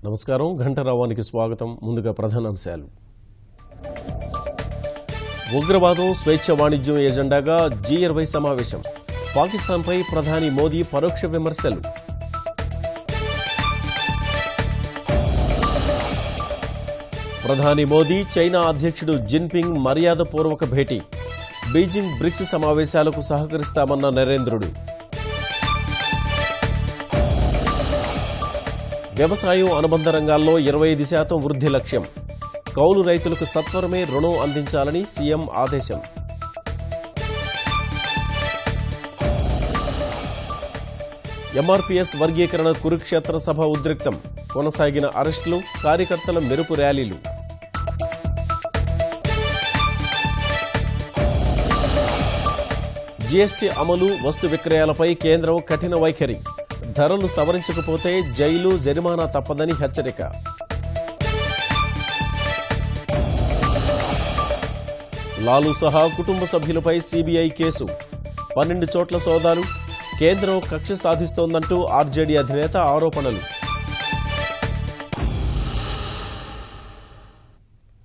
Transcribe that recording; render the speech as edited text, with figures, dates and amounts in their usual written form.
నమస్కారం ఘంటరావానికి స్వాగతం. ముందుగా ప్రధానాంశాలు. ఉగ్రవాదం స్వేచ్ఛ వాణిజ్యం ఎజెండాగా G20 సమావేశం. పాకిస్తాన్పై ప్రధాని మోదీ పరోక్ష విమర్శలు. ప్రధాని మోదీ చైనా అధ్యక్షుడు జిన్పింగ్ మర్యాదపూర్వక భేటీ. బీజింగ్ బ్రిక్స్ సమావేశాలకు సహకరిస్తామన్న నరేంద్రుడు. వ్యవసాయం అనుబంధ రంగాల్లో 25% వృద్ధి లక్ష్యం. కౌలు రైతులకు సత్వరమే రుణం అందించాలని సీఎం ఆదేశం. ఎంఆర్పీఎస్ వర్గీకరణ కురుక్షేత్ర సభ ఉద్రిక్తం. కొనసాగిన అరెస్టులు, కార్యకర్తల మెరుపు ర్యాలీలు. జీఎస్టీ అమలు, వస్తు విక్రయాలపై కేంద్రం కఠిన వైఖరి. ధరలు సవరించకపోతే జైలు, జరిమానా తప్పదని హెచ్చరిక. లాలూ సహా కుటుంబ సభ్యులపై సీబీఐ కేసు. 12 చోట్ల సోదాలు. కేంద్రం కక్ష సాధిస్తోందంటూ ఆర్జేడీ అధినేత ఆరోపణలు.